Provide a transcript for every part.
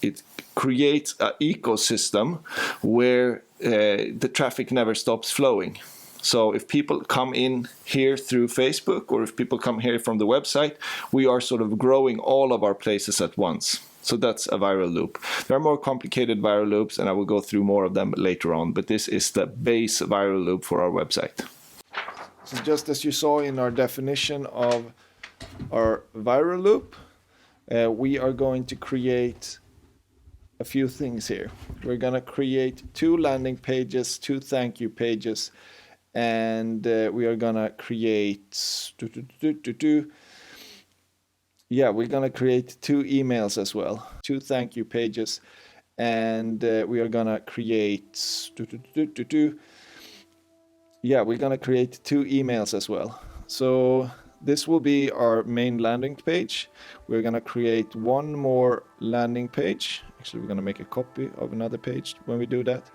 it creates an ecosystem where the traffic never stops flowing. So if people come in here through Facebook, or if people come here from the website, we are sort of growing all of our places at once. So that's a viral loop. There are more complicated viral loops, and I will go through more of them later on, but this is the base viral loop for our website. So just as you saw in our definition of our viral loop, we are going to create a few things here. We're going to create 2 landing pages, 2 thank you pages, and we are going to create we're going to create 2 emails as well, 2 thank you pages, and we are going to create we're going to create 2 emails as well. So this will be our main landing page. We're going to create 1 more landing page. Actually, we're going to make a copy of another page when we do that.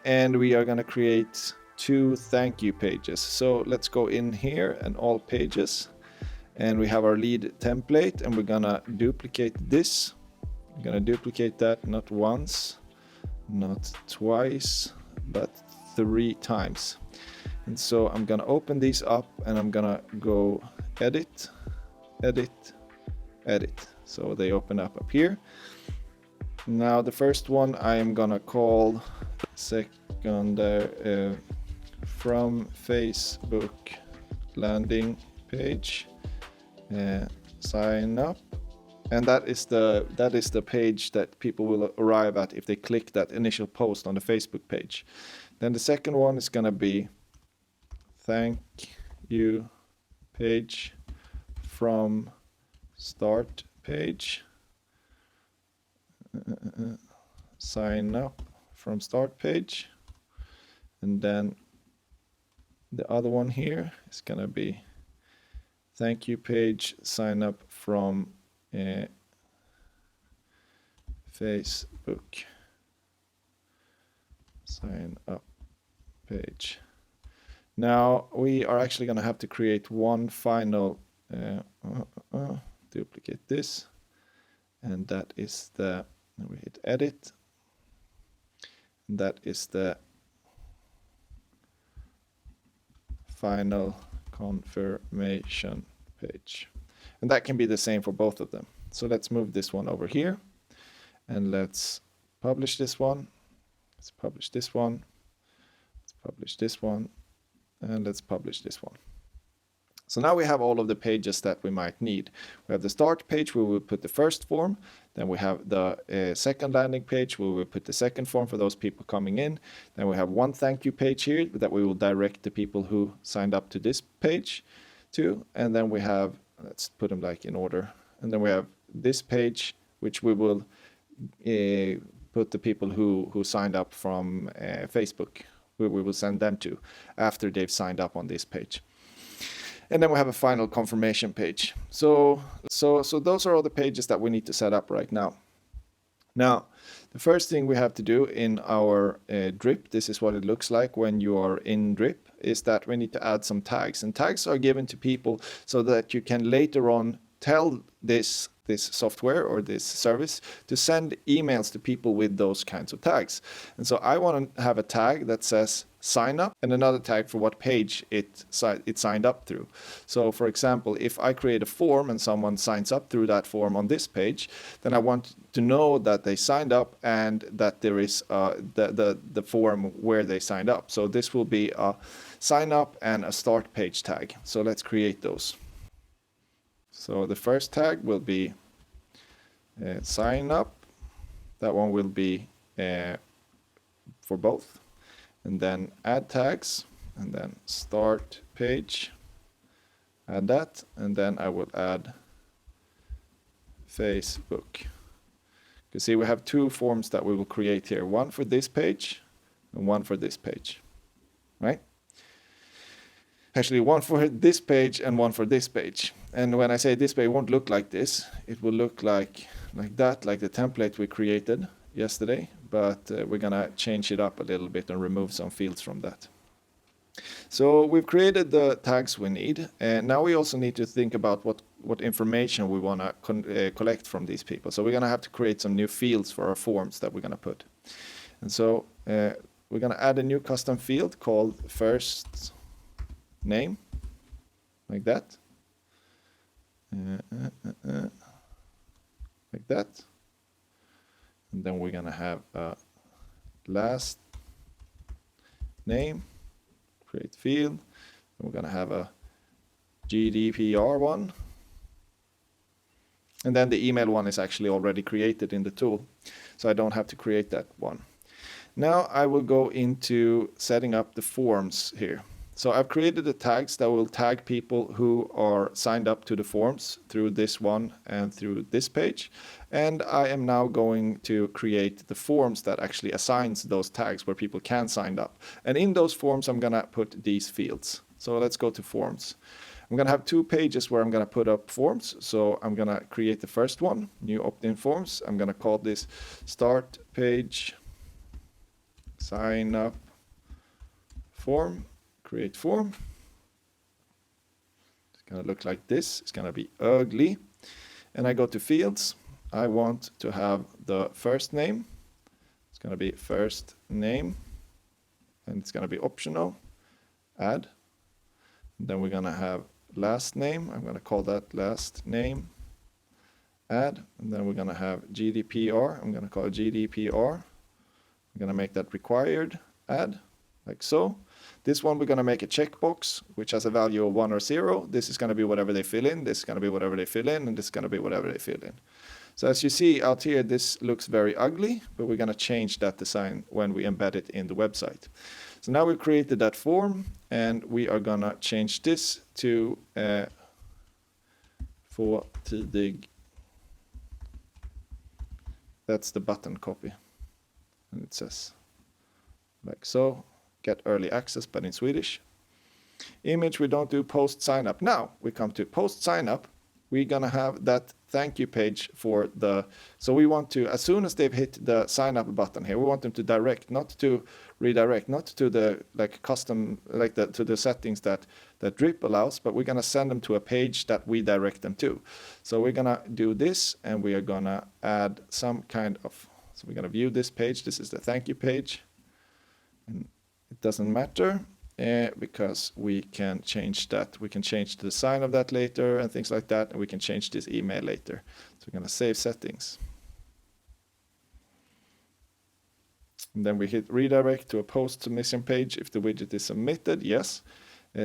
And we are going to create 2 thank you pages. So let's go in here and all pages. And we have our lead template, and we're going to duplicate this. We're going to duplicate that not once, not twice, but 3 times. And so I'm going to open these up, and I'm going to go edit, edit, edit. So they open up here. Now the first one I am going to call secondary from Facebook landing page, sign up. And that is the page that people will arrive at if they click that initial post on the Facebook page. Then the second one is going to be thank you page from start page, sign up from start page. And then the other one here is going to be thank you page, sign up from Facebook, sign up page. Now we are actually going to have to create one final, duplicate this, and that is the, we hit edit, and that is the final confirmation page. And that can be the same for both of them. So let's move this one over here, and let's publish this one. Let's publish this one. Let's publish this one. And let's publish this one. So now we have all of the pages that we might need. We have the start page where we'll put the first form. Then we have the second landing page where we'll put the second form for those people coming in. Then we have 1 thank you page here that we will direct the people who signed up to this page to. And then we have, let's put them like in order. And then we have this page which we will put the people who signed up from Facebook, where we will send them to after they've signed up on this page. And then we have a final confirmation page. So those are all the pages that we need to set up right now. Now, the first thing we have to do in our drip, this is what it looks like when you are in drip, is that we need to add some tags. And tags are given to people so that you can later on tell this software or this service to send emails to people with those kinds of tags. And so I want to have a tag that says sign up and another tag for what page it signed up through. So for example, if I create a form and someone signs up through that form on this page, then I want to know that they signed up and that there is the form where they signed up. So this will be a sign up and a start page tag. So let's create those. So the first tag will be sign up. That one will be for both. And then add tags, and then start page. Add that, and then I will add Facebook. You see, we have 2 forms that we will create here. One for this page and one for this page, right? Actually, one for this page and one for this page. And when I say this page, it won't look like this. It will look like that, like the template we created yesterday. But we're going to change it up a little bit and remove some fields from that. So we've created the tags we need. And now we also need to think about what what information we want to collect from these people. So we're going to have to create some new fields for our forms that we're going to put. And so we're going to add a new custom field called first name, like that. Like that. And then we're going to have a last name, create field. And we're going to have a GDPR one. And then the email one is actually already created in the tool, so I don't have to create that one. Now I will go into setting up the forms here. So I've created the tags that will tag people who are signed up to the forms through this one and through this page. And I am now going to create the forms that actually assigns those tags where people can sign up. And in those forms, I'm gonna put these fields. So let's go to forms. I'm gonna have 2 pages where I'm gonna put up forms. So I'm gonna create the first one, new opt-in forms. I'm gonna call this start page, sign up form. Create form. It's going to look like this. It's going to be ugly. And I go to fields. I want to have the first name. It's going to be first name. And it's going to be optional. Add. And then we're going to have last name. I'm going to call that last name. Add. And then we're going to have GDPR. I'm going to call it GDPR. I'm going to make that required. Add. Like so. This one we're going to make a checkbox which has a value of 1 or 0. This is going to be whatever they fill in. This is going to be whatever they fill in, and this is going to be whatever they fill in. So as you see out here, this looks very ugly, but we're going to change that design when we embed it in the website. So now we've created that form, and we are going to change this to for tidig. That's the button copy, and it says like so. Get early access, but in Swedish. Image, we don't do post sign up. Now we come to post sign up. We're gonna have that thank you page for the, so we want to, as soon as they've hit the sign up button here, we want them to direct, not to redirect, not to the like custom, like the, to the settings that Drip allows, but we're gonna send them to a page that we direct them to. So we're gonna do this, and we are gonna add some kind of, so we're gonna view this page. This is the thank you page. And it doesn't matter because we can change that. We can change the design of that later and things like that, and we can change this email later. So we're going to save settings. And then we hit redirect to a post submission page if the widget is submitted. Yes.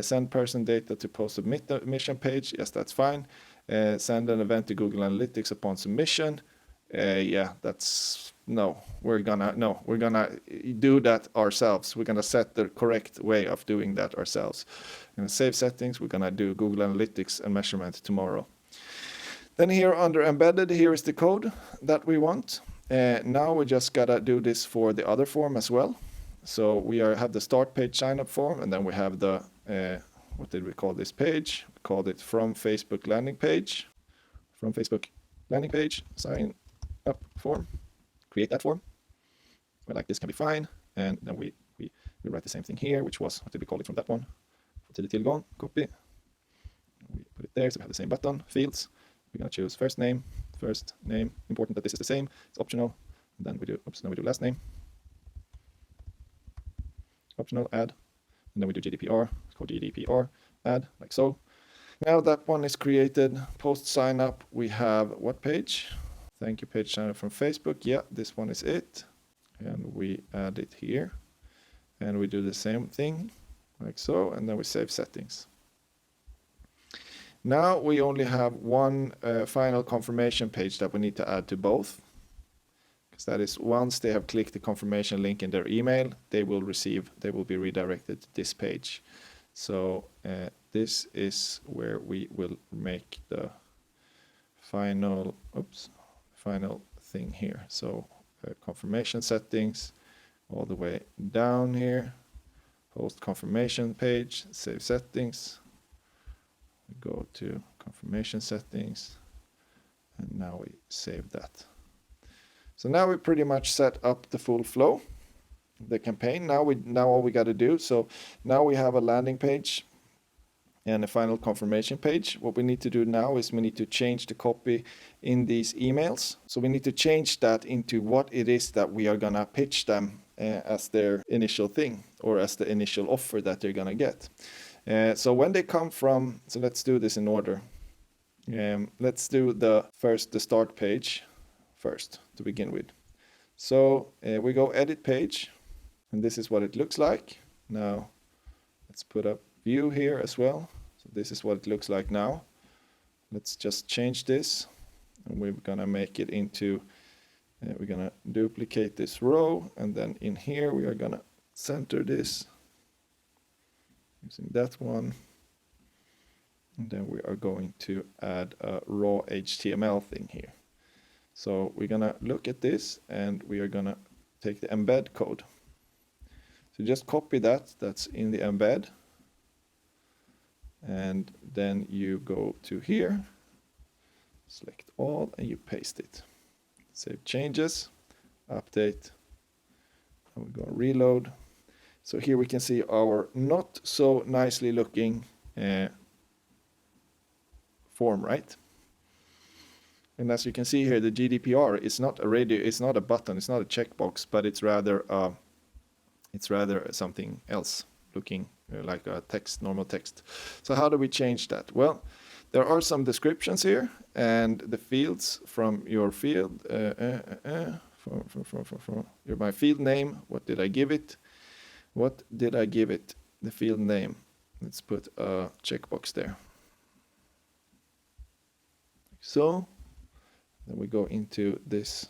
Send person data to post submission page. Yes, that's fine. Send an event to Google Analytics upon submission. Yeah, that's no. We're gonna do that ourselves. We're gonna set the correct way of doing that ourselves. We're gonna save settings. We're gonna do Google Analytics and measurement tomorrow. Then here under embedded, here is the code that we want. Now we just gotta do this for the other form as well. So we have the start page sign up form, and then we have the what did we call this page? We called it from Facebook landing page. From Facebook landing page sign up form. Create that form. Well, like this can be fine. And then we write the same thing here, which was, what did we call it from that one? Tidig tillgång, copy. We put it there, so we have the same button, fields. We're going to choose first name. Important that this is the same. It's optional. And then we do last name. Optional, add. And then we do GDPR. It's called GDPR, add, like so. Now that one is created. Post sign up, we have what page? Thank you page sign up from Facebook. Yeah, this one is it. And we add it here. And we do the same thing, like so. And then we save settings. Now we only have one final confirmation page that we need to add to both. Because that is once they have clicked the confirmation link in their email, they will be redirected to this page. So this is where we will make the final thing here. So confirmation settings all the way down here, post confirmation page, save settings. We go to confirmation settings, and now we save that. So now we pretty much set up the full flow, the campaign. Now all we got to do. So now we have a landing page and a final confirmation page. What we need to do now is we need to change the copy in these emails. So we need to change that into what it is that we are gonna pitch them as their initial thing, or as the initial offer that they're gonna get. So when they come from, so let's do this in order. Let's do the start page first to begin with. So we go edit page, and this is what it looks like. Now let's put up view here as well. So this is what it looks like now. Let's just change this, and we're gonna make it into, we're gonna duplicate this row, and then in here we are gonna center this using that one. And then we are going to add a raw HTML thing here. So we're gonna look at this, and we are gonna take the embed code. So just copy that, that's in the embed. And then you go to here, select all, and you paste it. Save changes, update, and we go reload. So here we can see our not so nicely looking form, right? And as you can see here, the GDPR is not a radio, it's not a button, it's not a checkbox, but it's rather something else looking like a text, normal text. So how do we change that? Well, there are some descriptions here, and the fields from your field, my field name, what did I give it? What did I give it? The field name. Let's put a checkbox there. So then we go into this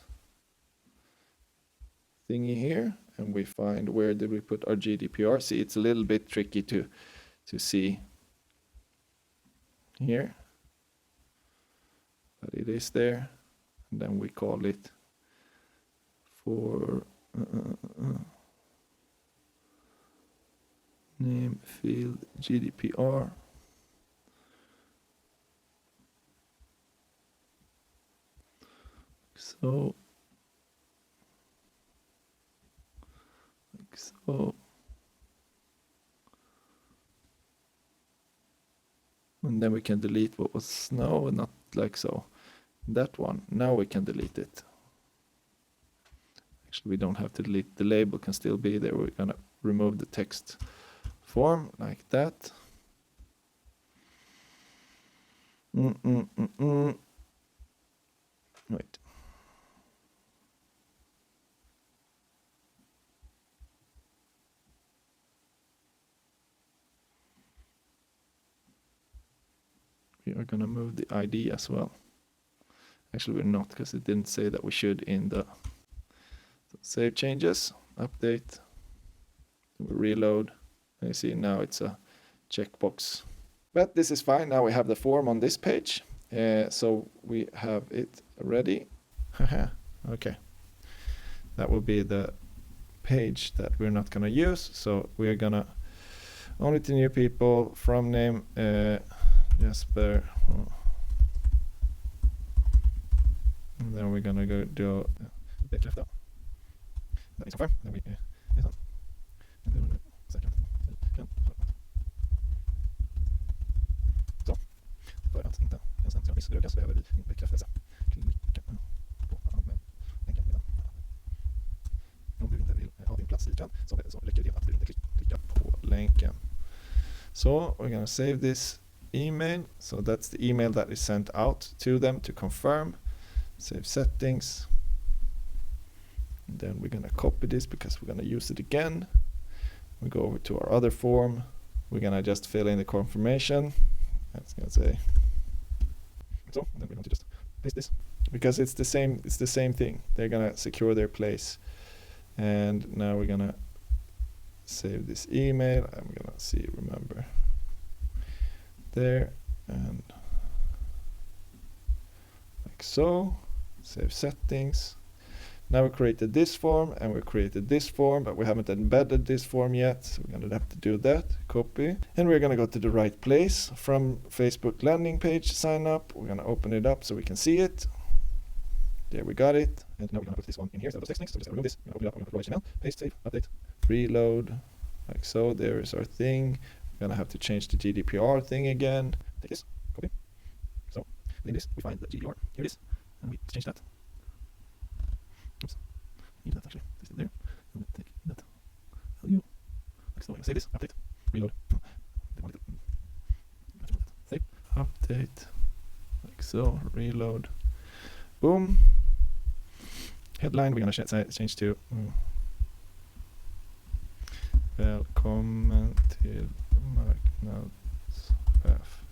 thingy here, and we find where did we put our GDPR. See, it's a little bit tricky to see here, but it is there. And then we call it for name field GDPR. So like so, and then we can delete what was not like so. That one, now we can delete it. Actually, we don't have to delete, the label can still be there. We're gonna remove the text form like that. Wait. We are going to move the ID as well. Actually, we're not, because it didn't say that we should in the save changes, update, we reload, and you see now it's a checkbox. But this is fine. Now we have the form on this page, so we have it ready. Okay, that will be the page that we're not going to use. So we are going to only to new people, from name Jesper, and then we're gonna go do bekräfta. That is confirm. Then we så för att inte ens ska missbrukas så behöver vi en bekräftelse. Klicka på anmäl länken redan. Om du inte vill ha din plats i kön så räcker det att du inte klickar på länken. So we're gonna save this email. So that's the email that is sent out to them to confirm. Save settings. And then we're going to copy this because we're going to use it again. We go over to our other form. We're going to just fill in the confirmation. That's going to say so. Then we're going to just paste this because it's the same thing. They're going to secure their place. And now we're going to save this email. I'm going to see, remember there, and like so. Save settings. Now we created this form and we created this form, but we haven't embedded this form yet, so we're going to have to do that. Copy, and we're going to go to the right place. From Facebook landing page sign up, we're going to open it up so we can see it. There, we got it. And now we're going to put this one in here. So text next. So just remove this. We're going to open it up. We're going to put HTML, paste, save, update, reload, like so. There is our thing. We're gonna have to change the GDPR thing again. Take this, copy. So in this we find the GDPR. Here it is, and we change that. Oops, need that actually. Paste it there, and take that. You like so. Save this. Update. Reload. Save. Update. Like so. Reload. Boom. Headline. We're gonna change to. Välkommen till marknadschef.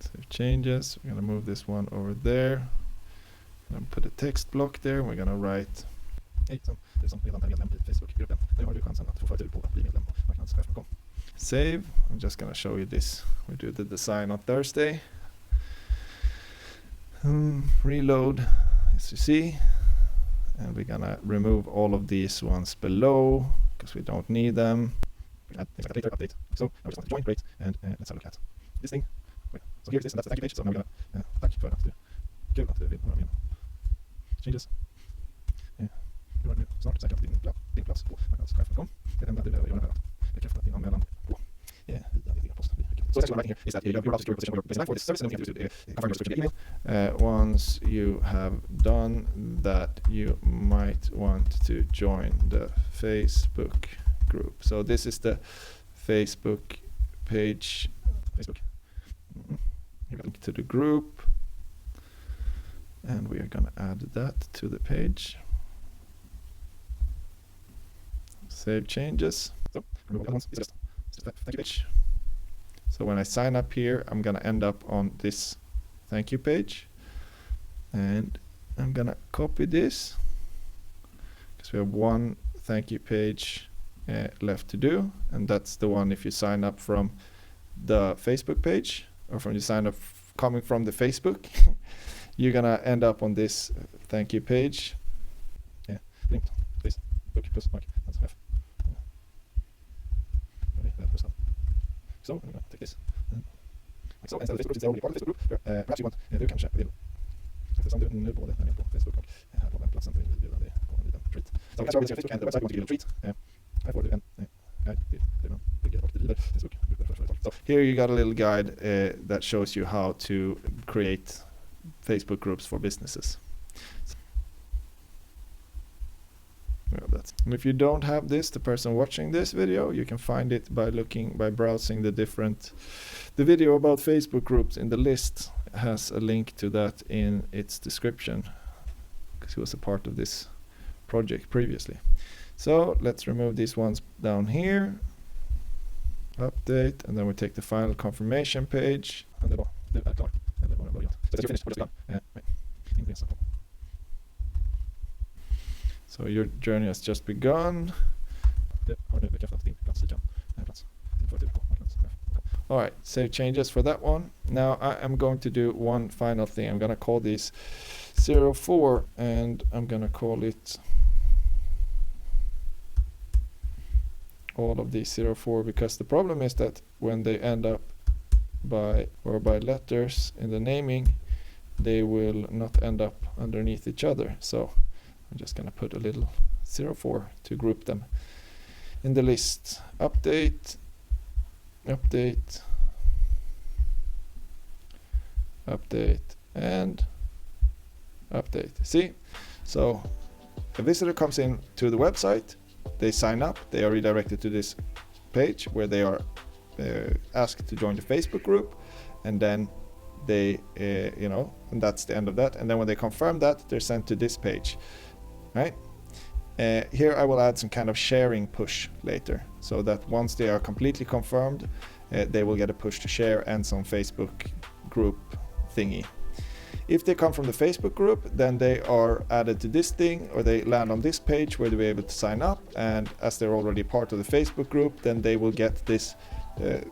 Save changes. We're gonna move this one over there. I'm gonna put a text block there. We're gonna write. Hej, som du som redan är medlem i Facebookgruppen. Nu har du chansen att få förtur på att bli medlem på marknadschef.com. Save. I'm just gonna show you this. We do the design on Thursday. Reload, as you see. And we're gonna remove all of these ones below because we don't need them. We can add things like a later update. So now we just want to join, great, and let's have a look at this thing. Wait, so here's this, and that's the thank you page. So now we're gonna tack för att du kul att du vill vara med. Changes. Du har nu snart säkrat din plats på marknadschef.com. Det enda du behöver göra är att bekräfta din anmälan på post. So essentially what I'm writing here is that your browser secure position your baseline for this service, and then we can do confirm your subscription email. Once you have done that, you might want to join the Facebook group. So this is the Facebook page. Facebook. Here we go to the group, and we are going to add that to the page. Save changes. So remove that ones. It's just that thank you page. So when I sign up here, I'm gonna end up on this thank you page, and I'm gonna copy this because we have one thank you page left to do, and that's the one if you sign up from the Facebook page or from you sign up coming from the Facebook, you're gonna end up on this thank you page. Yeah, linked Facebook plus Mark. That's have. So I'm gonna take this. Like so, instead of Facebook groups, it's already part of the Facebook group. Perhaps you want du kanske vill eftersom du nu både är med på Facebook och här på den platsen så vill du bjuda dig på en liten treat. Så kanske har Facebook and the website want to give you a treat. Här får du en guide till hur man bygger och driver Facebook-grupper för företag. So here you got a little guide that shows you how to create Facebook groups for businesses. And if you don't have this, the person watching this video, you can find it by browsing the video about Facebook groups in the list has a link to that in its description because he was a part of this project previously. So let's remove these ones down here, update, and then we take the final confirmation page. So your journey has just begun. All right, save changes for that one. Now I am going to do one final thing. I'm going to call these 04, and I'm going to call it all of these 04 because the problem is that when they end up by letters in the naming, they will not end up underneath each other. So I'm just going to put a little 04 to group them in the list. Update, update, update, and update. See? So a visitor comes in to the website, they sign up, they are redirected to this page where they are asked to join the Facebook group, and then they, and that's the end of that. And then when they confirm that, they're sent to this page, right? Here I will add some kind of sharing push later, so that once they are completely confirmed, they will get a push to share and some Facebook group thingy. If they come from the Facebook group, then they are added to this thing, or they land on this page where they'll be able to sign up, and as they're already part of the Facebook group, then they will get this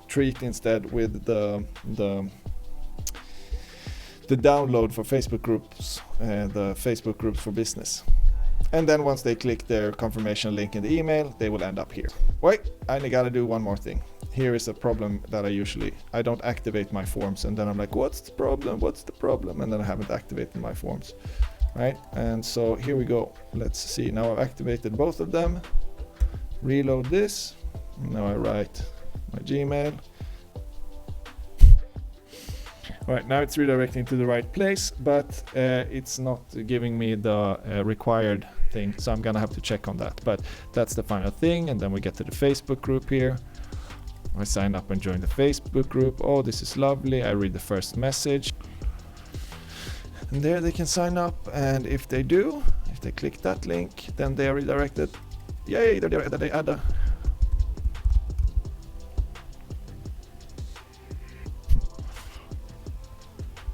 treat instead with the download for Facebook groups, the Facebook groups for business. And then once they click their confirmation link in the email, they will end up here. Wait, I gotta do one more thing. Here is a problem that I don't activate my forms, and then I'm like, what's the problem? And then I haven't activated my forms, right? And so here we go. Let's see, now I've activated both of them. Reload this. Now I write my Gmail. All right, now it's redirecting to the right place, but it's not giving me the required thing, so I'm gonna have to check on that. But that's the final thing, and then we get to the Facebook group here. I sign up and join the Facebook group. Oh, this is lovely. I read the first message. And there they can sign up, and if they do, if they click that link, then they are redirected. Yay, they add a...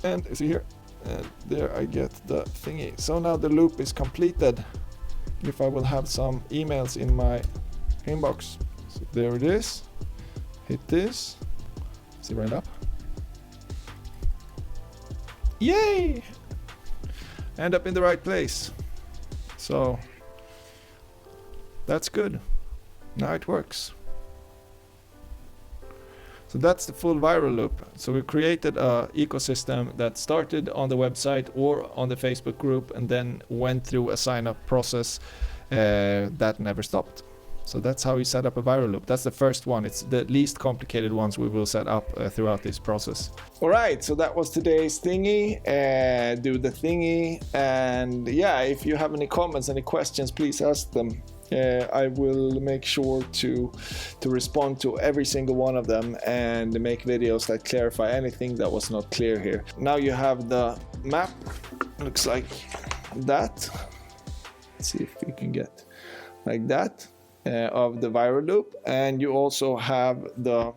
And see here, and there I get the thingy. So now the loop is completed. If I will have some emails in my inbox. So there it is. Hit this. See right up. Yay! End up in the right place. So that's good. Now it works. So that's the full viral loop. So we created an ecosystem that started on the website or on the Facebook group and then went through a sign-up process that never stopped. So that's how we set up a viral loop. That's the first one. It's the least complicated ones we will set up throughout this process. All right, so that was today's thingy. Do the thingy. And yeah, if you have any comments, any questions, please ask them. I will make sure to respond to every single one of them and make videos that clarify anything that was not clear here. Now you have the map, looks like that. Let's see if we can get like that of the viral loop, and you also have the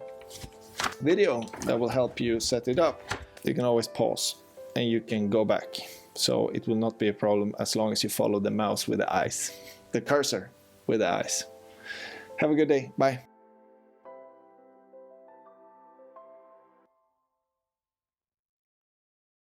video that will help you set it up. You can always pause and you can go back, so it will not be a problem as long as you follow the mouse with the eyes, the cursor with the eyes. Have a good day. Bye.